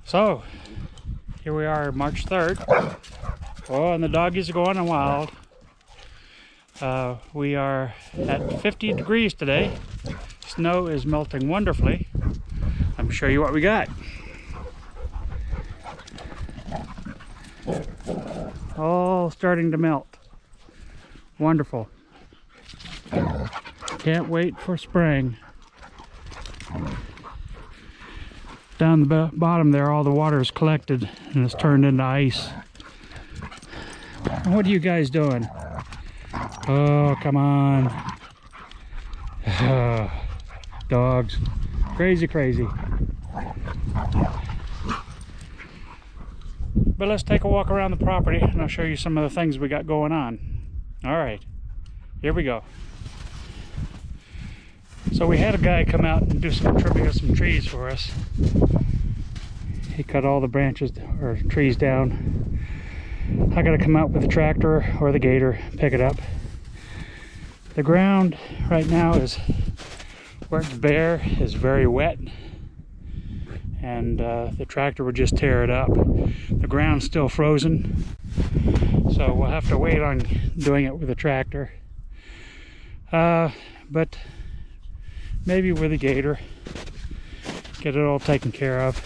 So, here we are, March 3rd. Oh, and the doggies are going wild. We are at 50 degrees today. Snow is melting wonderfully. Let me show you what we got. All starting to melt. Wonderful. Can't wait for spring. Down the bottom there, all the water is collected and it's turned into ice. What are you guys doing? Oh, come on. Dogs. Crazy, crazy. But let's take a walk around the property and I'll show you some of the things we got going on. All right, here we go. So we had a guy come out and do some trimming of some trees for us. He cut all the branches or trees down. I gotta come out with the tractor or the gator, pick it up. The ground right now is, where it's bare, is very wet. And the tractor would just tear it up. The ground's still frozen. So we'll have to wait on doing it with the tractor. But maybe with a gator, get it all taken care of.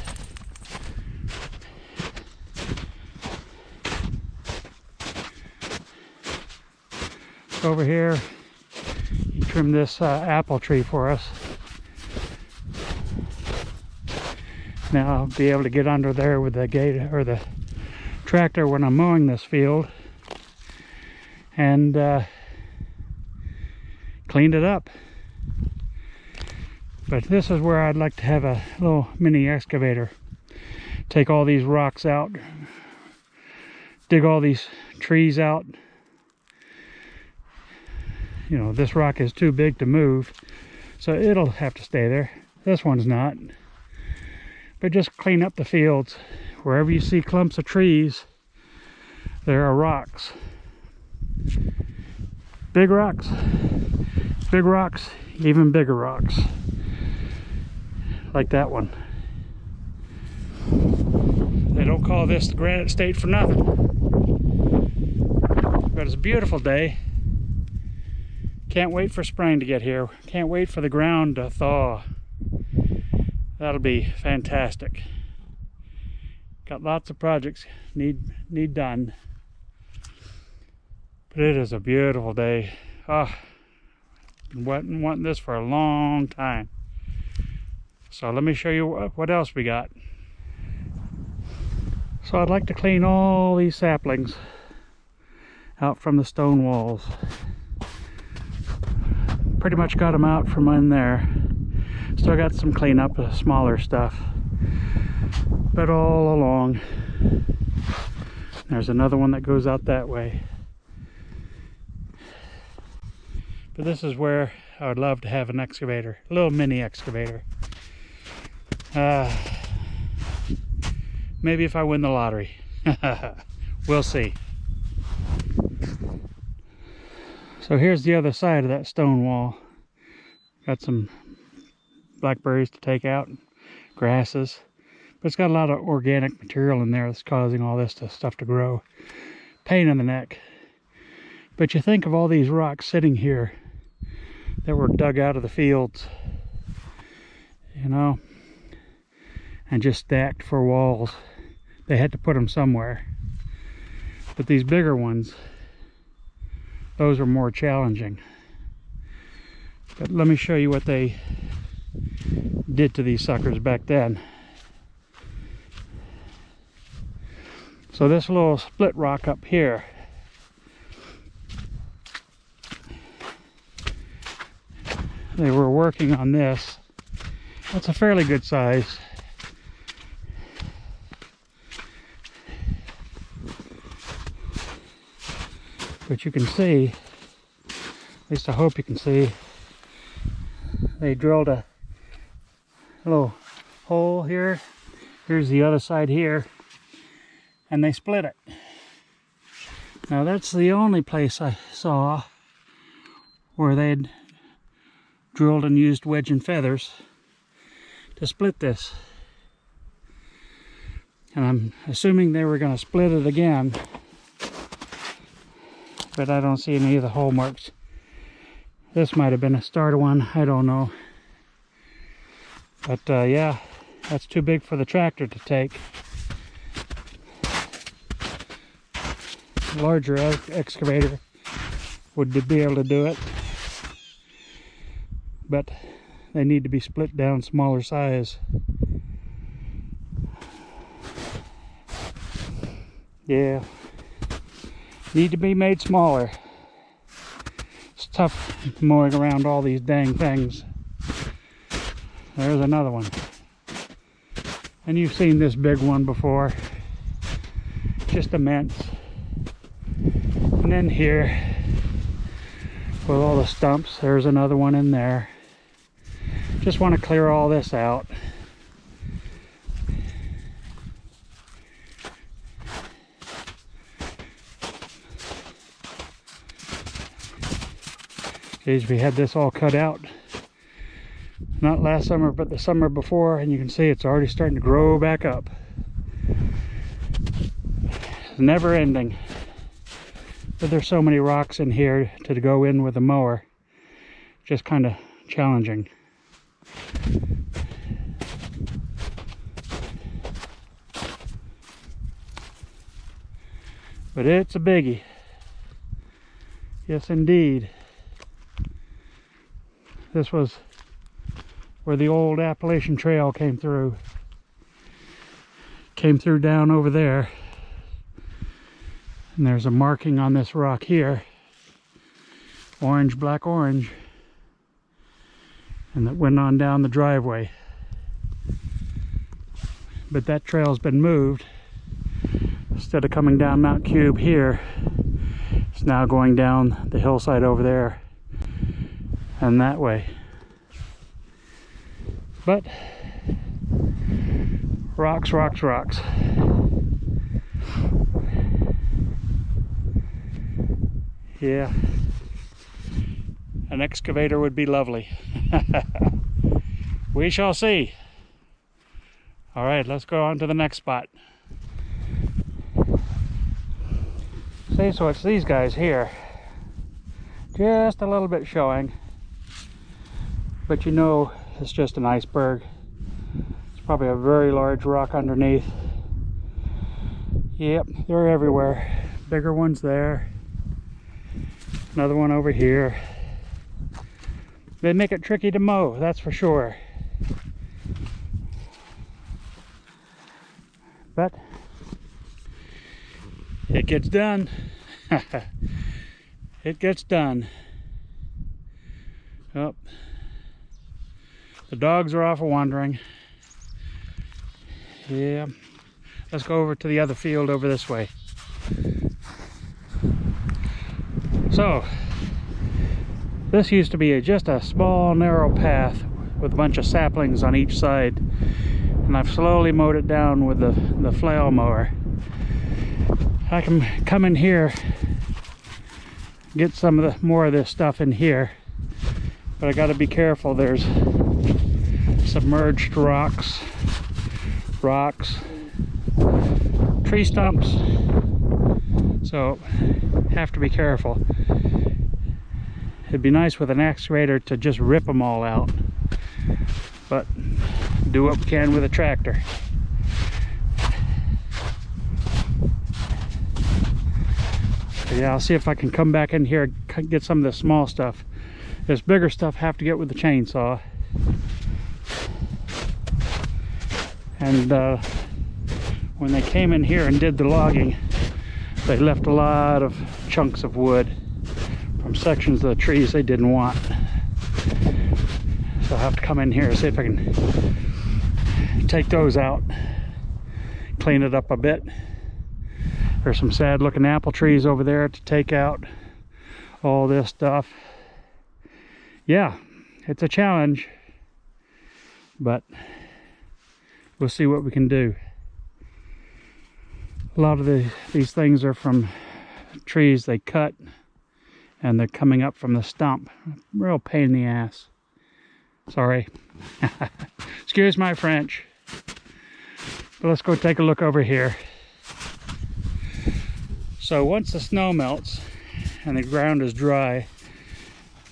Over here, he trimmed this apple tree for us. Now I'll be able to get under there with the gator or the tractor when I'm mowing this field, and cleaned it up. But this is where I'd like to have a little mini excavator. Take all these rocks out, dig all these trees out. You know, this rock is too big to move, so it'll have to stay there. This one's not. But just clean up the fields. Wherever you see clumps of trees, there are rocks. Big rocks, even bigger rocks. Like that one. They don't call this the Granite State for nothing. But it's a beautiful day. Can't wait for spring to get here. Can't wait for the ground to thaw. That'll be fantastic. Got lots of projects need done. But it is a beautiful day. Been wanting this for a long time. So let me show you what else we got. So I'd like to clean all these saplings out from the stone walls. Pretty much got them out from in there. Still got some cleanup of smaller stuff. But all along, there's another one that goes out that way. But this is where I would love to have an excavator, a little mini excavator. Maybe if I win the lottery. We'll see. So here's the other side of that stone wall. Got some blackberries to take out, grasses. But it's got a lot of organic material in there that's causing all this stuff to grow. Pain in the neck. But you think of all these rocks sitting here that were dug out of the fields, you know, and just stacked for walls. They had to put them somewhere. But these bigger ones, those are more challenging. But let me show you what they did to these suckers back then. So this little split rock up here, they were working on this. That's a fairly good size. But you can see, at least I hope you can see, they drilled a little hole here. Here's the other side here. And they split it. Now that's the only place I saw where they'd drilled and used wedge and feathers to split this. And I'm assuming they were going to split it again, but I don't see any of the hole marks. This might have been a starter one, I don't know. But yeah, that's too big for the tractor to take. A larger excavator would be able to do it, but they need to be split down smaller size. Yeah, need to be made smaller. It's tough mowing around all these dang things. There's another one. And you've seen this big one before. Just immense. And then here, with all the stumps, there's another one in there. Just want to clear all this out. Geez, we had this all cut out. Not last summer, but the summer before, and you can see it's already starting to grow back up. It's never ending. But there's so many rocks in here to go in with a mower. Just kind of challenging. But it's a biggie. Yes, indeed. This was where the old Appalachian Trail came through. Came through down over there. And there's a marking on this rock here. Orange, black, orange. And that went on down the driveway. But that trail's been moved. Instead of coming down Mount Cube here, it's now going down the hillside over there and that way. But rocks, rocks, rocks. Yeah, an excavator would be lovely. We shall see. All right, let's go on to the next spot. See, so it's these guys here. Just a little bit showing. But you know, it's just an iceberg. It's probably a very large rock underneath. Yep, they're everywhere. Bigger ones there. Another one over here. They make it tricky to mow, that's for sure. But it gets done. It gets done. Oh, the dogs are off wandering. Yeah, let's go over to the other field over this way. So, this used to be just a small narrow path with a bunch of saplings on each side, and I've slowly mowed it down with the flail mower. I can come in here, get some of the more of this stuff in here, but I got to be careful. There's submerged rocks, tree stumps, so have to be careful. It'd be nice with an excavator to just rip them all out, but do what we can with a tractor. So yeah, I'll see if I can come back in here and get some of the small stuff. This bigger stuff have to get with the chainsaw. And when they came in here and did the logging, they left a lot of chunks of wood from sections of the trees they didn't want. So I'll have to come in here and see if I can take those out, clean it up a bit. There's some sad looking apple trees over there to take out, all this stuff. Yeah, it's a challenge, but we'll see what we can do. A lot of these things are from trees they cut, and they're coming up from the stump. Real pain in the ass. Sorry. Excuse my French. But let's go take a look over here. So once the snow melts and the ground is dry, I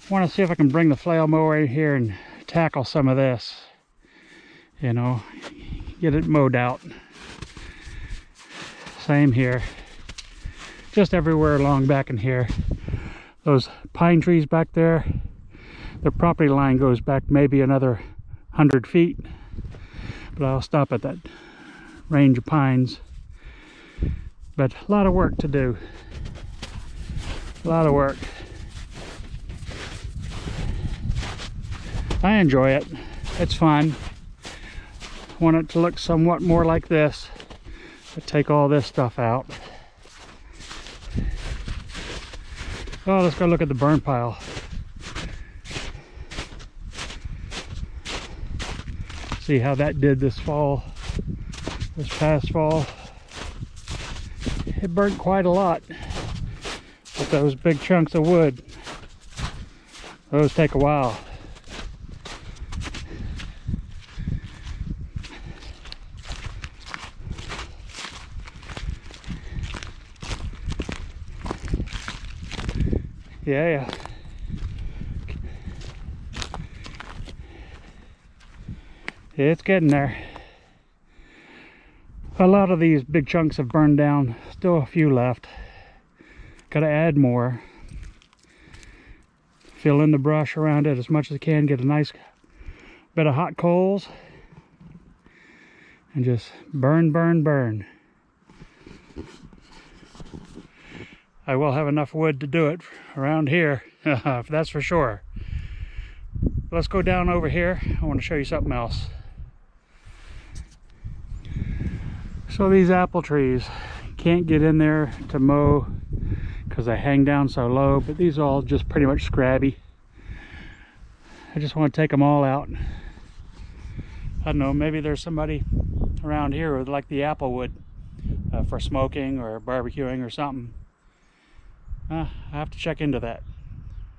want to see if I can bring the flail mower in here and tackle some of this. You know, get it mowed out. Same here. Just everywhere along back in here. Those pine trees back there, the property line goes back maybe another 100 feet. But I'll stop at that range of pines. But a lot of work to do. A lot of work. I enjoy it. It's fun. I want it to look somewhat more like this. But take all this stuff out. Oh, let's go look at the burn pile. See how that did this fall, this past fall. It burnt quite a lot. But those big chunks of wood, those take a while. Yeah. It's getting there. A lot of these big chunks have burned down. Still a few left. Gotta add more. Fill in the brush around it as much as I can. Get a nice bit of hot coals. And just burn, burn, burn. I will have enough wood to do it around here, that's for sure. Let's go down over here. I want to show you something else. So these apple trees, can't get in there to mow because they hang down so low, but these are all just pretty much scrabby. I just want to take them all out. I don't know, maybe there's somebody around here who would like the apple wood for smoking or barbecuing or something. I have to check into that.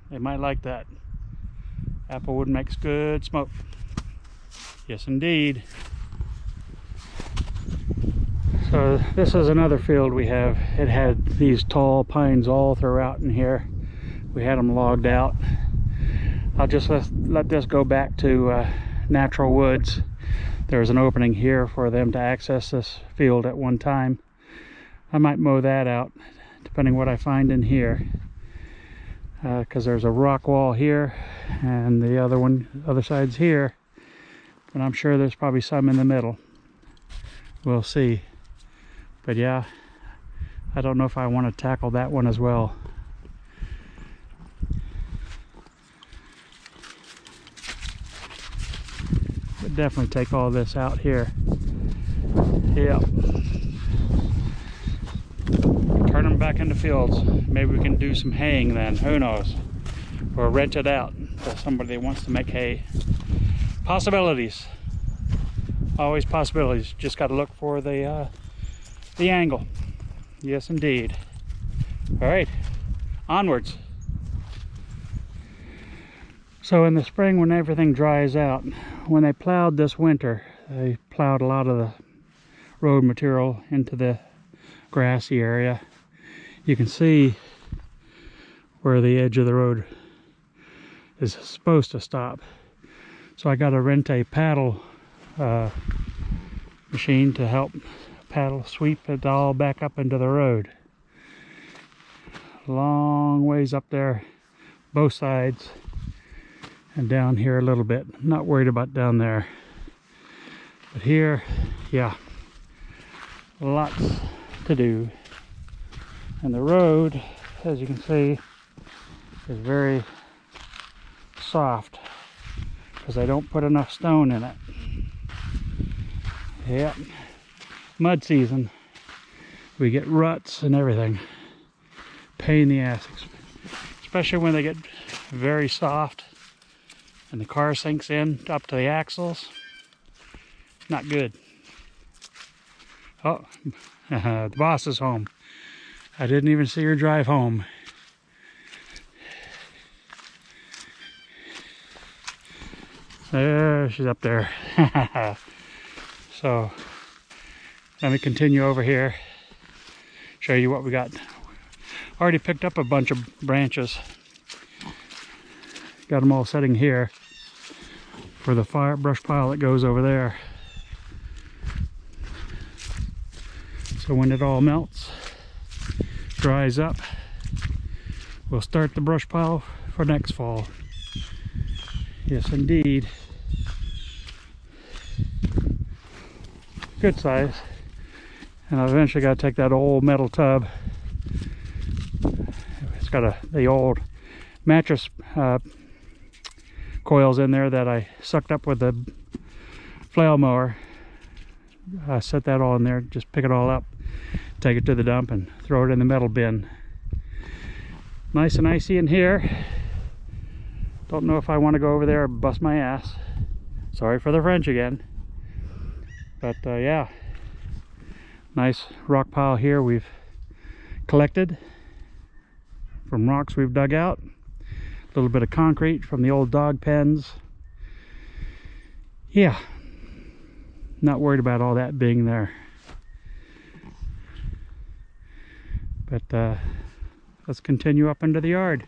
They might like that. Applewood makes good smoke. Yes, indeed. So this is another field we have. It had these tall pines all throughout in here. We had them logged out. I'll just let this go back to natural woods. There's an opening here for them to access this field at one time. I might mow that out, depending what I find in here, because there's a rock wall here and the other side's here, and I'm sure there's probably some in the middle. We'll see. But yeah, I don't know if I want to tackle that one as well. But definitely take all this out here. Yep. Turn them back into fields. Maybe we can do some haying then, who knows, or rent it out to somebody that wants to make hay. Possibilities, always possibilities. Just got to look for the angle. Yes indeed. All right, onwards. So in the spring, when everything dries out, when they plowed this winter, they plowed a lot of the road material into the grassy area. You can see where the edge of the road is supposed to stop. So I got to rent a paddle machine to help paddle sweep it all back up into the road. Long ways up there, both sides, and down here a little bit. I'm not worried about down there, but here, yeah, lots to do. And the road, as you can see, is very soft because I don't put enough stone in it. Yep, mud season, we get ruts and everything. Pain in the ass, especially when they get very soft and the car sinks in up to the axles. Not good. Oh, the boss is home. I didn't even see her drive home. There, she's up there. So Let me continue over here, show you what we got. Already picked up a bunch of branches. Got them all setting here for the brush pile that goes over there. So when it all melts, dries up, we'll start the brush pile for next fall. Yes, indeed. Good size. And I've eventually got to take that old metal tub. It's got the old mattress coils in there that I sucked up with the flail mower. I set that all in there, just pick it all up, take it to the dump and throw it in the metal bin. Nice and icy in here. Don't know if I want to go over there and bust my ass. Sorry for the French again. But yeah, nice rock pile here we've collected from rocks we've dug out. A little bit of concrete from the old dog pens. Yeah, not worried about all that being there. But let's continue up into the yard.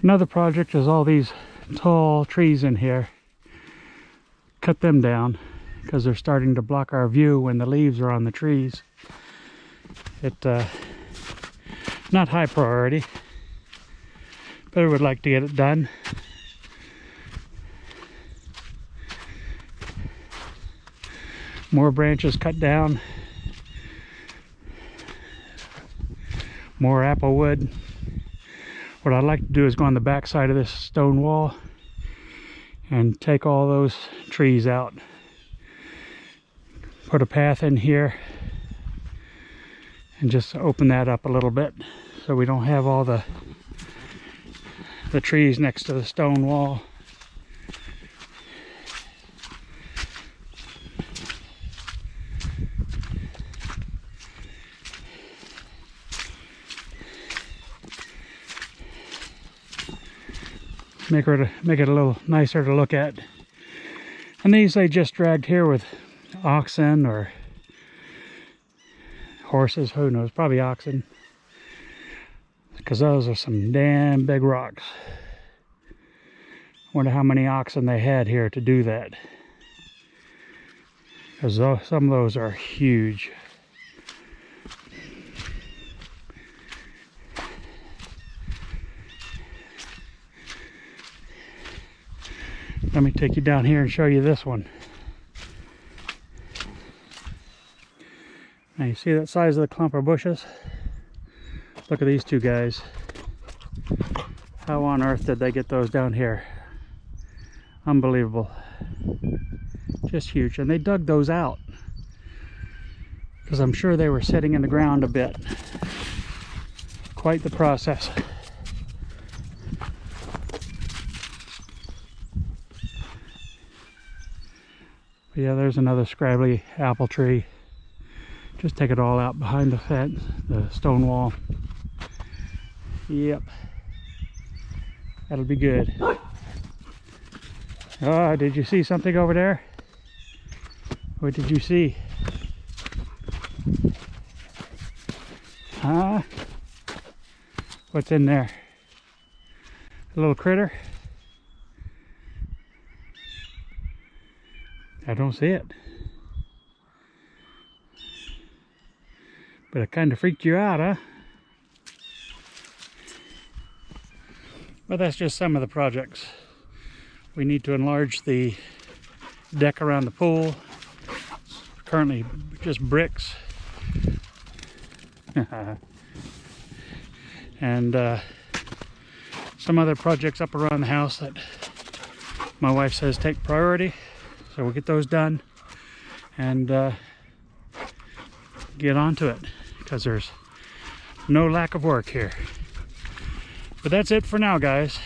Another project is all these tall trees in here. Cut them down because they're starting to block our view when the leaves are on the trees. Not high priority, but I would like to get it done. More branches cut down, more apple wood. What I'd like to do is go on the back side of this stone wall and take all those trees out. Put a path in here and just open that up a little bit so we don't have all the trees next to the stone wall. Make it a little nicer to look at. And these I just dragged here with oxen or horses, who knows, probably oxen, because those are some damn big rocks. Wonder how many oxen they had here to do that, because some of those are huge. Let me take you down here and show you this one. Now you see that size of the clump of bushes? Look at these two guys. How on earth did they get those down here? Unbelievable. Just huge. And they dug those out, because I'm sure they were sitting in the ground a bit. Quite the process. Yeah, there's another scraggly apple tree. Just take it all out behind the fence, the stone wall. Yep, that'll be good. Oh, did you see something over there? What did you see? Huh? What's in there? A little critter? I don't see it. But it kind of freaked you out, huh? But that's just some of the projects. We need to enlarge the deck around the pool. Currently just bricks. And some other projects up around the house that my wife says take priority. So we'll get those done and get on to it, because there's no lack of work here. But that's it for now, guys.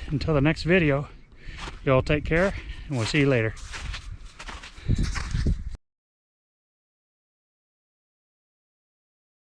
Until the next video, you all take care, and we'll see you later.